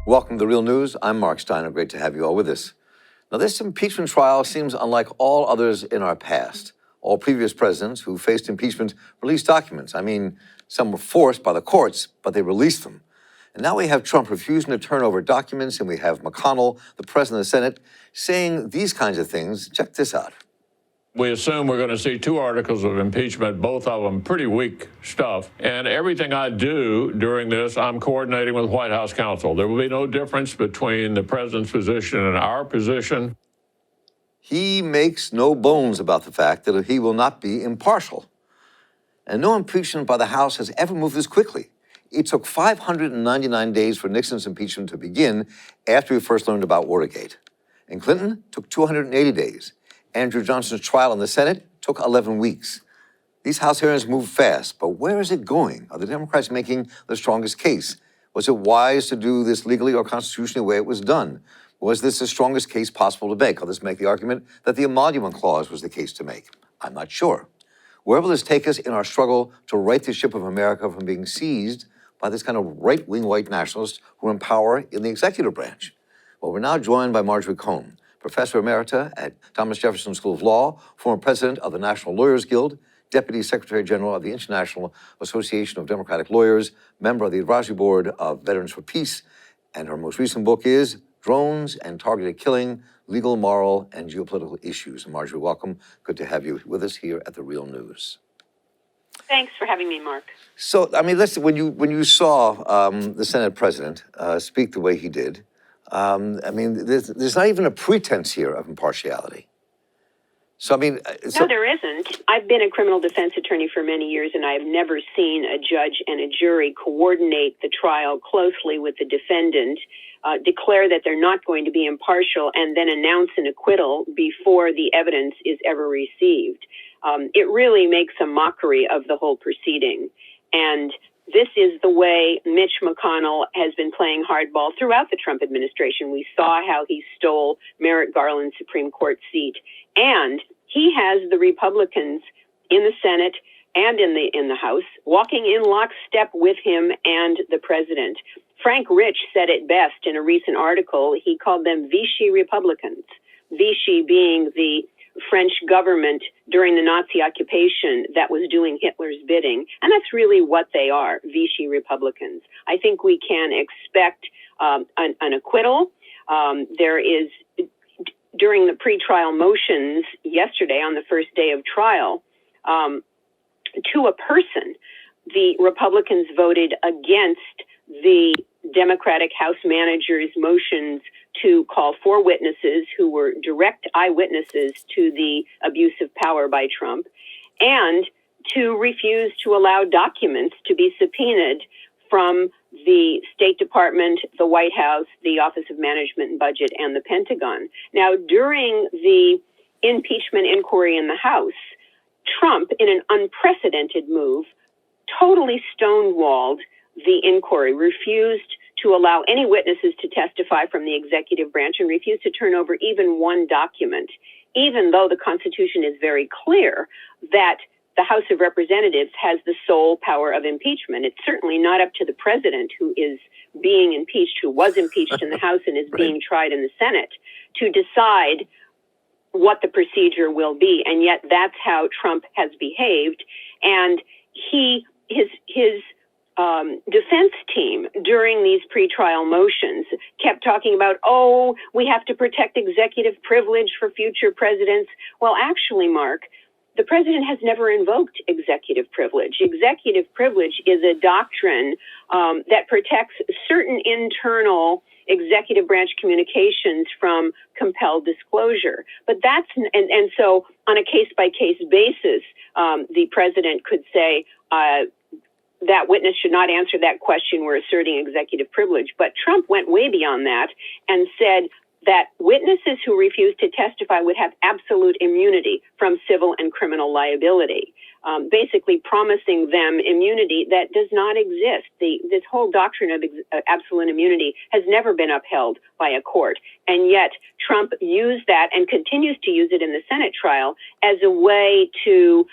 Welcome to The Real News. I'm Mark Steiner. Great to have you all with us. Now, this impeachment trial seems unlike all others in our past. All previous presidents who faced impeachment released documents. I mean, some were forced by the courts, but they released them. And now we have Trump refusing to turn over documents, and we have McConnell, the president of the Senate, saying these kinds of things. Check this out. We assume we're going to see 2 articles of impeachment, both of them pretty weak stuff. And everything I do during this, I'm coordinating with White House counsel. There will be no difference between the president's position and our position. He makes no bones about the fact that he will not be impartial. And no impeachment by the House has ever moved this quickly. It took 599 days for Nixon's impeachment to begin after we first learned about Watergate. And Clinton took 280 days. Andrew Johnson's trial in the Senate took 11 weeks. These House hearings move fast, but where is it going? Are the Democrats making the strongest case? Was it wise to do this legally or constitutionally the way it was done? Was this the strongest case possible to make? I'll just make the argument that the emolument clause was the case to make. I'm not sure. Where will this take us in our struggle to right the ship of America from being seized by this kind of right-wing white nationalists who are in power in the executive branch? Well, we're now joined by Marjorie Cohn, Professor Emerita at Thomas Jefferson School of Law, former president of the National Lawyers Guild, Deputy Secretary General of the International Association of Democratic Lawyers, member of the Advisory Board of Veterans for Peace, and her most recent book is Drones and Targeted Killing, Legal, Moral, and Geopolitical Issues. And Marjorie, welcome. Good to have you with us here at The Real News. Thanks for having me, Mark. So, I mean, listen, when you saw the Senate president speak the way he did, I mean, there's not even a pretense here of impartiality. So, I mean... No, there isn't. I've been a criminal defense attorney for many years, and I have never seen a judge and a jury coordinate the trial closely with the defendant, declare that they're not going to be impartial, and then announce an acquittal before the evidence is ever received. It really makes a mockery of the whole proceeding. And this is the way Mitch McConnell has been playing hardball throughout the Trump administration. We saw how he stole Merrick Garland's Supreme Court seat, and he has the Republicans in the Senate and in the House walking in lockstep with him and the president. Frank Rich said it best in a recent article. He called them Vichy Republicans, Vichy being the French government during the Nazi occupation that was doing Hitler's bidding. And that's really what they are, Vichy Republicans. I think we can expect an acquittal. There is, during the pretrial motions yesterday on the first day of trial, to a person, the Republicans voted against the Democratic House manager's motions to call 4 witnesses who were direct eyewitnesses to the abuse of power by Trump, and to refuse to allow documents to be subpoenaed from the State Department, the White House, the Office of Management and Budget, and the Pentagon. Now, during the impeachment inquiry in the House, Trump, in an unprecedented move, totally stonewalled the inquiry, refused to allow any witnesses to testify from the executive branch, and refused to turn over even one document, even though the Constitution is very clear that the House of Representatives has the sole power of impeachment. It's certainly not up to the president, who is being impeached, who was impeached in the House and is being tried in the Senate, to decide what the procedure will be. And yet that's how Trump has behaved. And his defense team during these pretrial motions kept talking about, oh, we have to protect executive privilege for future presidents. Well, actually, Mark, the president has never invoked executive privilege. Executive privilege is a doctrine that protects certain internal executive branch communications from compelled disclosure. But that's, and so on a case-by-case basis, the president could say, that witness should not answer that question, we're asserting executive privilege. But Trump went way beyond that and said that witnesses who refused to testify would have absolute immunity from civil and criminal liability, basically promising them immunity that does not exist. This whole doctrine of absolute immunity has never been upheld by a court. And yet Trump used that and continues to use it in the Senate trial as a way to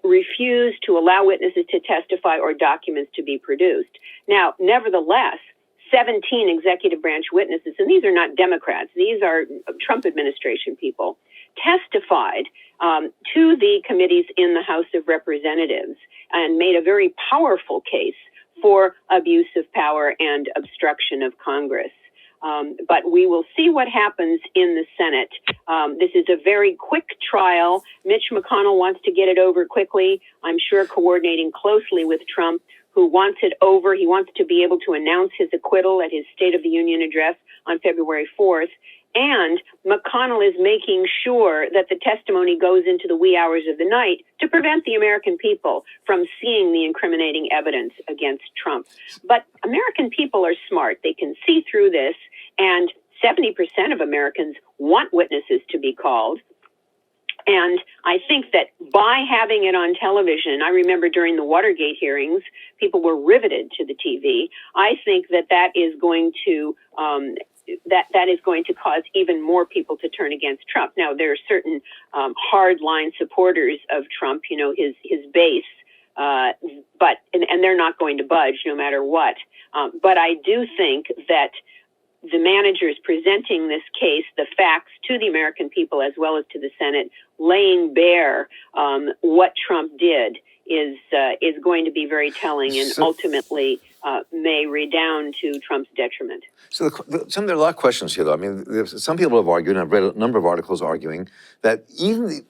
refuse to allow witnesses to testify or documents to be produced. Now, nevertheless, 17 executive branch witnesses, and these are not Democrats, these are Trump administration people, testified to the committees in the House of Representatives and made a very powerful case for abuse of power and obstruction of Congress. But we will see what happens in the Senate. This is a very quick trial. Mitch McConnell wants to get it over quickly, I'm sure coordinating closely with Trump, who wants it over. He wants to be able to announce his acquittal at his State of the Union address on February 4th. And McConnell is making sure that the testimony goes into the wee hours of the night to prevent the American people from seeing the incriminating evidence against Trump. But American people are smart. They can see through this, and 70% of Americans want witnesses to be called. And I think that by having it on television, I remember during the Watergate hearings, people were riveted to the TV. I think that that is going to that is going to cause even more people to turn against Trump. Now, there are certain hardline supporters of Trump, you know, his base, but they're not going to budge no matter what. But I do think that the managers presenting this case, the facts to the American people as well as to the Senate, laying bare what Trump did is going to be very telling and ultimately may redound to Trump's detriment. So there are a lot of questions here, though. I mean, some people have argued, and I've read a number of articles arguing, that even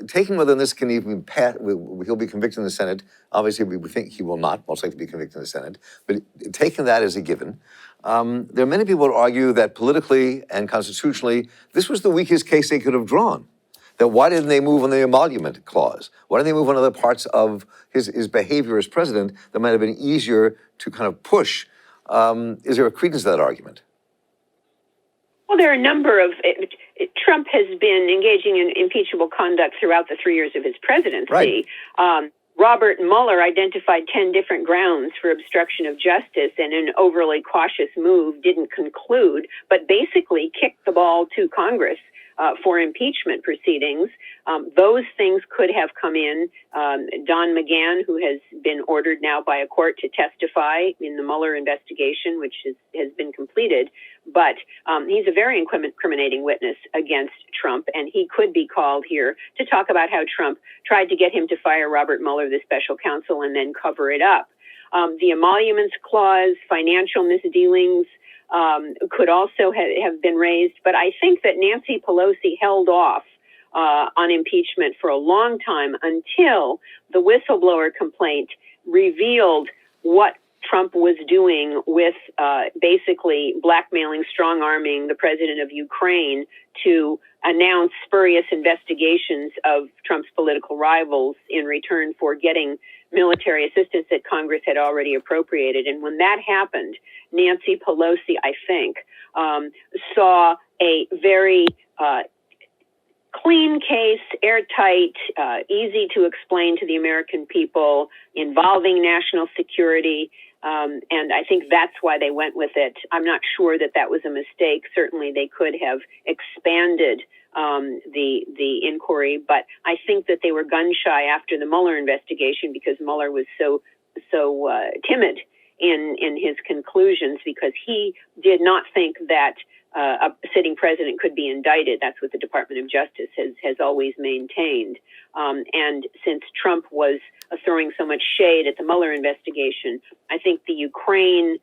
taking whether this can even pass, he'll be convicted in the Senate. Obviously, we think he will not most likely be convicted in the Senate. But taking that as a given, there are many people who argue that politically and constitutionally, this was the weakest case they could have drawn. That why didn't they move on the emolument clause? Why didn't they move on other parts of his behavior as president that might have been easier to kind of push? Is there a credence to that argument? Well, there are a number of... Trump has been engaging in impeachable conduct throughout the 3 years of his presidency. Right. Robert Mueller identified 10 different grounds for obstruction of justice, and an overly cautious move didn't conclude, but basically kicked the ball to Congress for impeachment proceedings. Those things could have come in. Don McGahn, who has been ordered now by a court to testify in the Mueller investigation, which has been completed, but he's a very incriminating witness against Trump, and he could be called here to talk about how Trump tried to get him to fire Robert Mueller, the special counsel, and then cover it up. The emoluments clause, financial misdealings, could also have been raised, but I think that Nancy Pelosi held off on impeachment for a long time until the whistleblower complaint revealed what Trump was doing with basically blackmailing, strong-arming the president of Ukraine to announce spurious investigations of Trump's political rivals in return for getting military assistance that Congress had already appropriated. And when that happened, Nancy Pelosi, I think, saw a very clean case, airtight, easy to explain to the American people, involving national security. And I think that's why they went with it. I'm not sure that that was a mistake. Certainly they could have expanded the inquiry, but I think that they were gun shy after the Mueller investigation because Mueller was so timid in his conclusions, because he did not think that a sitting president could be indicted. That's what the Department of Justice has always maintained. And since Trump was throwing so much shade at the Mueller investigation, I think the Ukraine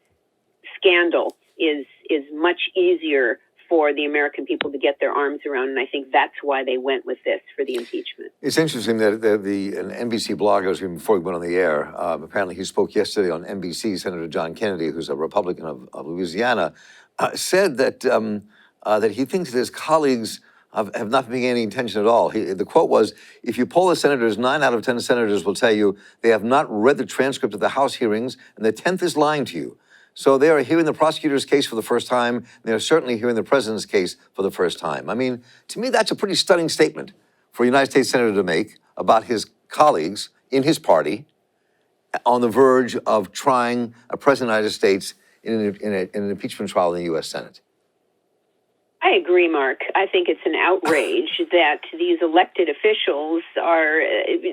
scandal is much easier for the American people to get their arms around, and I think that's why they went with this for the impeachment. It's interesting that an NBC blogger, before we went on the air, apparently he spoke yesterday on NBC, Senator John Kennedy, who's a Republican of Louisiana, said that that he thinks that his colleagues have not been paying any attention at all. The quote was, if you poll the senators, 9 out of 10 senators will tell you they have not read the transcript of the House hearings, and the 10th is lying to you. So they are hearing the prosecutor's case for the first time. They are certainly hearing the president's case for the first time. I mean, to me, that's a pretty stunning statement for a United States senator to make about his colleagues in his party on the verge of trying a president of the United States in an impeachment trial in the U.S. Senate. I agree, Mark. I think it's an outrage that these elected officials are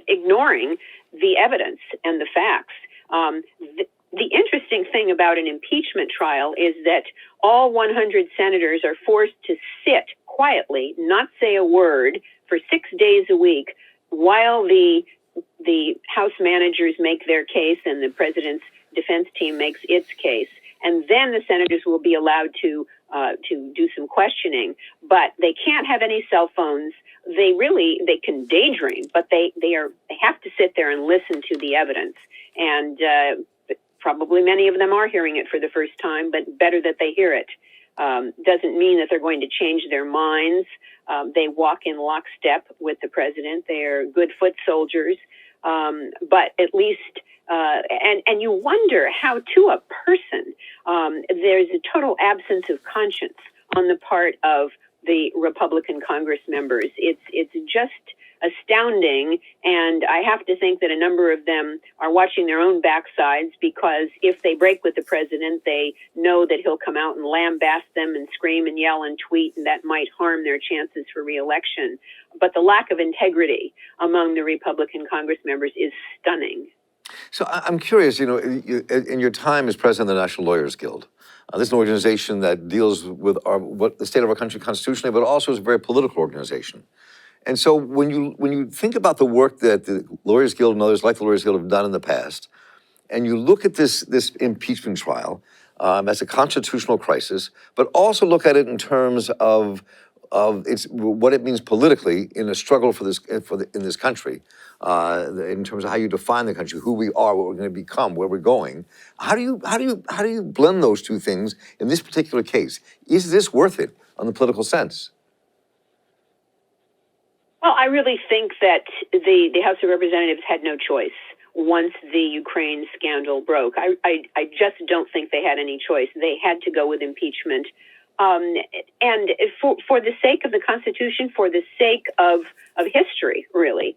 ignoring the evidence and the facts. The interesting interesting thing about an impeachment trial is that all 100 senators are forced to sit quietly, not say a word, for 6 days a week while the House managers make their case and the president's defense team makes its case. And then the senators will be allowed to do some questioning, but they can't have any cell phones. They can daydream, but they have to sit there and listen to the evidence. And probably many of them are hearing it for the first time, but better that they hear it. Doesn't mean that they're going to change their minds. They walk in lockstep with the president. They're good foot soldiers, but at least, and you wonder how, to a person, there's a total absence of conscience on the part of the Republican Congress members. It's just astounding, and I have to think that a number of them are watching their own backsides, because if they break with the president, they know that he'll come out and lambaste them and scream and yell and tweet, and that might harm their chances for re-election. But the lack of integrity among the Republican Congress members is stunning. So I'm curious, in your time as president of the National Lawyers Guild, this is an organization that deals with what the state of our country constitutionally, but also is a very political organization. And so when you think about the work that the Lawyers Guild and others like the Lawyers Guild have done in the past, and you look at this impeachment trial as a constitutional crisis, but also look at it in terms of what it means politically in a struggle in this country, in terms of how you define the country, who we are, what we're going to become, where we're going. How do you blend those two things in this particular case? Is this worth it on the political sense? Well, I really think that the House of Representatives had no choice once the Ukraine scandal broke. I just don't think they had any choice. They had to go with impeachment. And for the sake of the Constitution, for the sake of history, really.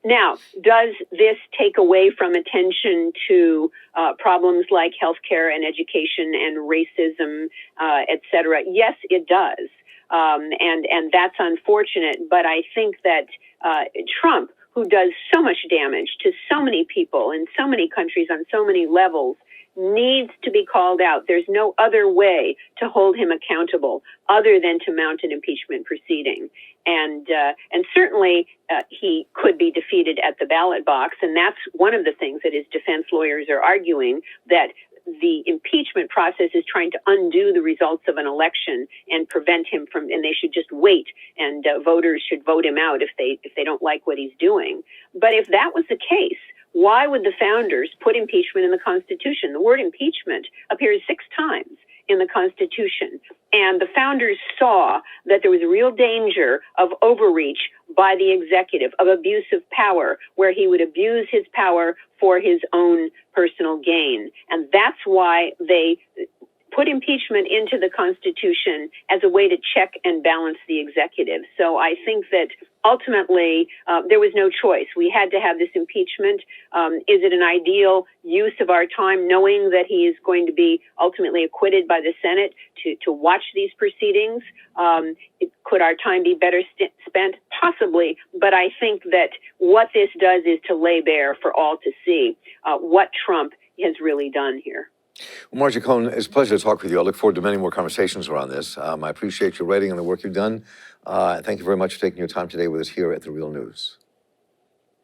Now, does this take away from attention to problems like healthcare and education and racism, et cetera? Yes, it does. And that's unfortunate. But I think that Trump, who does so much damage to so many people in so many countries on so many levels, needs to be called out. There's no other way to hold him accountable other than to mount an impeachment proceeding. And certainly he could be defeated at the ballot box. And that's one of the things that his defense lawyers are arguing, that the impeachment process is trying to undo the results of an election and prevent him from, and they should just wait, and voters should vote him out if they don't like what he's doing. But if that was the case, why would the founders put impeachment in the Constitution? The word impeachment appears 6 times in the Constitution. And the founders saw that there was a real danger of overreach by the executive, of abuse of power, where he would abuse his power for his own personal gain. And that's why they put impeachment into the Constitution as a way to check and balance the executive. So I think that ultimately there was no choice. We had to have this impeachment. Is it an ideal use of our time, knowing that he is going to be ultimately acquitted by the Senate, to watch these proceedings? Could our time be better spent? Possibly. But I think that what this does is to lay bare for all to see what Trump has really done here. Well, Marjorie Cohn, it's a pleasure to talk with you. I look forward to many more conversations around this. I appreciate your writing and the work you've done. Thank you very much for taking your time today with us here at The Real News.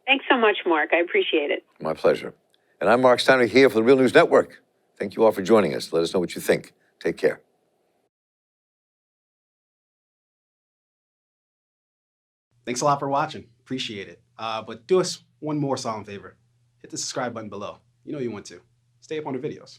Thanks so much, Mark. I appreciate it. My pleasure. And I'm Mark Steiner here for The Real News Network. Thank you all for joining us. Let us know what you think. Take care. Thanks a lot for watching. Appreciate it. But do us one more solemn favor. Hit the subscribe button below. You know you want to. Stay up on the videos.